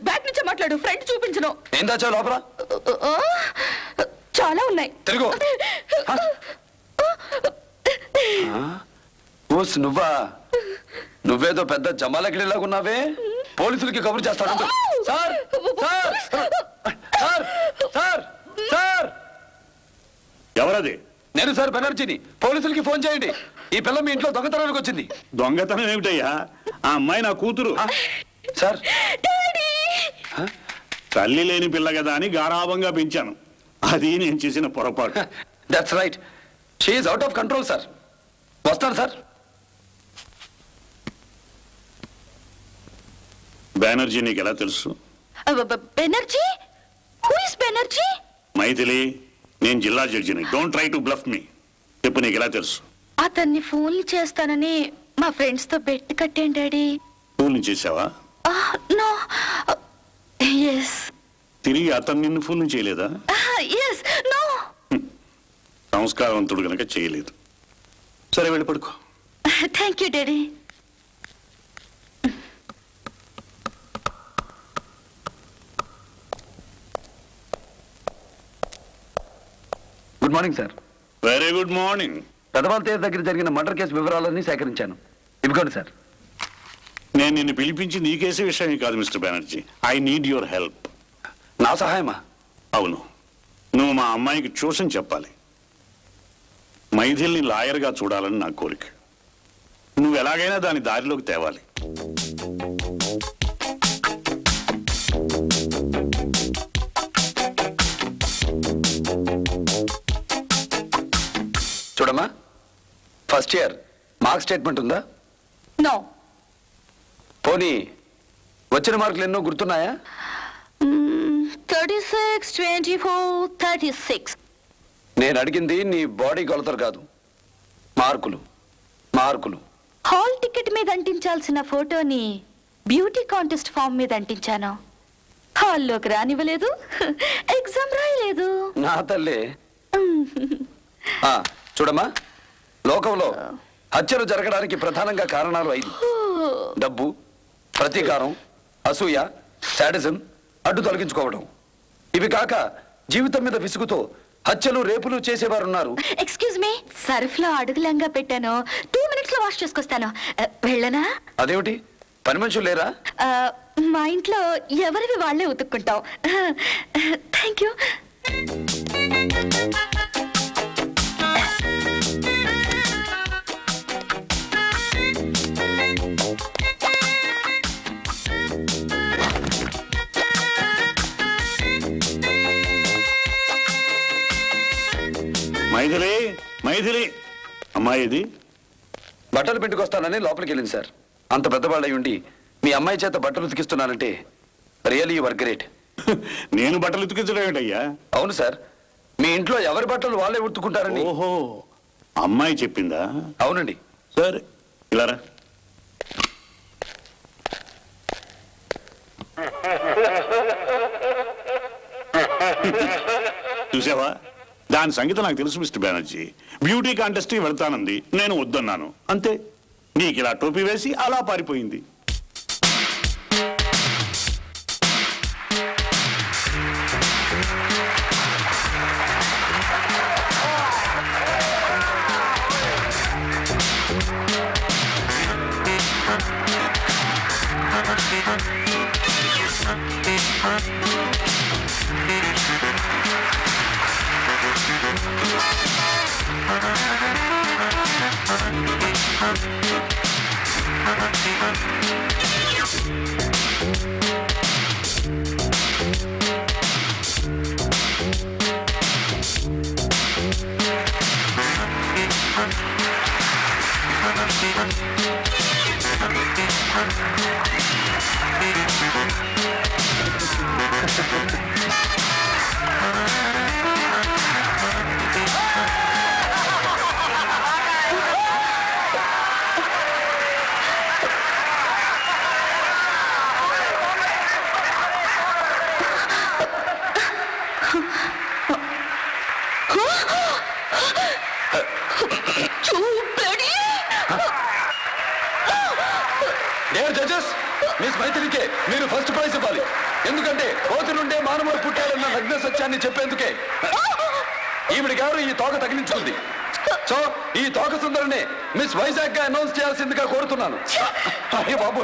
Back నుంచే మాట్లాడు, front చూపించను. ఏం దాచావు లోపల? చాలా ఉన్నాయి. తిరుగు. ఓస్ నువ్వా? నువ్వేదో పెద్ద జమాలకిడిలాగా ఉన్నావే. పోలీసులకి కబురు చేస్తాడు. Sir sir sir sir sir. ఎవరది? నేను సార్ బెనర్జీని. పోలీసులకి ఫోన్ చేయండి. ఈ పిల్ల మీ ఇంట్లో దొంగతనానికి వచ్చింది. దొంగతనం ఏమిటయ్యా? ఆ అమ్మాయి నా కూతురు. సార్ తల్లి లేని పిల్ల కదా అని గారాభంగా పెంచాను. అది నేను చేసిన పొరపాటు. That's right. She is out of control sir. వస్తాను సార్. బెనర్జీ నీకు ఎలా తెలుసు? బెనర్జీ? Who is Banerjee? మైథిలి, నేను జిల్లా జడ్జిని. Don't try to bluff me. చెప్పు, నీకు ఎలా తెలుసు? అతన్ని ఫోన్లు చేస్తానని మా ఫ్రెండ్స్ తో బెట్ కట్టాను డాడీ. ఫోన్ చేసావా? నో. yes. తిరిగి అతను నిన్ను ఫోన్ చేయలేదా? yes. no. సంస్కారవంతుడు కనుక చేయలేదు. సరే వెళ్ళి పడుకో. Thank you daddy. Good morning sir. Very good morning. పెదవాళ్ళ తేజ్ దగ్గర జరిగిన మర్డర్ కేసు వివరాలన్నీ సేకరించాను. ఇవ్వండి సార్. నేను నిన్ను పిలిపించి నీ కేసే విషయం కాదు mister Banerjee. I need your help. నా సహాయమా? అవును, నువ్వు మా అమ్మాయికి ట్యూషన్ చెప్పాలి. మైథిల్ని లాయర్గా చూడాలని నా కోరిక. నువ్వు ఎలాగైనా దాని దారిలోకి తేవాలి. చూడమ్మా, ఫస్ట్ ఇయర్ మార్క్ స్టేట్మెంట్ ఉందా? నో. పోనీ వచ్చిన మార్కులు ఎన్నో గుర్తున్నాయా? 36, 24, 36. నేను అడిగింది నీ బాడీ కొలతలు కాదు, మార్కులు. మార్కులు. హాల్ టికెట్ మీద అంటించాల్సిన ఫోటోని బ్యూటీ కాంటెస్ట్ ఫామ్ మీద అంటించాను. హాల్లోకి రానివ్వలేదు, ఎగ్జామ్ రాయలేదు. నా తల్లి. చూడమ్మా, లోకంలో హత్యలు జరగడానికి ప్రధానంగా కారణాలు 5: డబ్బు, ప్రతీకారం, అసూయ, శాడిజం, అడ్డు తొలగించుకోవడం. ఇవి కాక జీవితం మీద విసుగుతో హత్యలు, రేపులు చేసేవారున్నారు. ఎక్స్క్యూజ్ మీ, సర్ఫ్ లో అడుగులంగా పెట్టాను. 2 minutes లో వాష్ చేసుకొస్తాను. వెళ్ళనా? అదేమిటి, పని మనుషులు లేరా? మా ఇంట్లో ఎవరివి వాళ్లే ఉతుక్కుంటాం. Thank you. మైథిలి, మైథిలి, అమ్మాయి ఇది. బట్టలు పెట్టుకొస్తానని లోపలికి వెళ్ళింది సార్. అంత పెద్దవాళ్ళై ఉండి మీ అమ్మాయి చేత బట్టలు ఉతికిస్తున్నానంటే రియల్లీ యు ఆర్ గ్రేట్. నేను బట్టలు ఉతికించడం ఏంటయ్యా? అవును సార్, మీ ఇంట్లో ఎవరి బట్టలు వాళ్ళే ఉతుక్కుంటారని. ఓహో, అమ్మాయి చెప్పిందా? అవునండి. సరే, ఇలారా. చూసావా, దాని సంగతి నాకు తెలుసు మిస్టర్ బెనర్జీ. బ్యూటీ కాంటెస్ట్ వెళ్తానంది, నేను వద్దన్నాను, అంతే. నీకు ఇలా టోపీ వేసి అలా పారిపోయింది. జడ్జెస్, మిస్ మైథిలికే మీరు ఫస్ట్ ప్రైజ్ ఇవ్వాలి. ఎందుకంటే కోతి నుండే మానవుడు పుట్టాడన్న నగ్న సత్యాన్ని చెప్పేందుకే ఈవిడికి ఎవరు ఈ తోక తగిలించుకుంది. సో ఈ తోక సుందరిని మిస్ వైజాగ్ గా అనౌన్స్ చేయాల్సిందిగా కోరుతున్నాను. అయ్యో బాబు,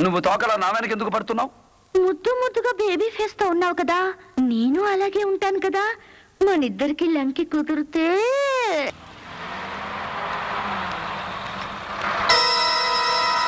నువ్వు తోకలా నా వెనక ఎందుకు పడుతున్నావు? ముద్దు ముద్దుగా బేబీ ఫేస్ తో ఉన్నావు కదా, నేను అలాగే ఉంటాను కదా. మనిద్దరికి లంకి కుదిరితే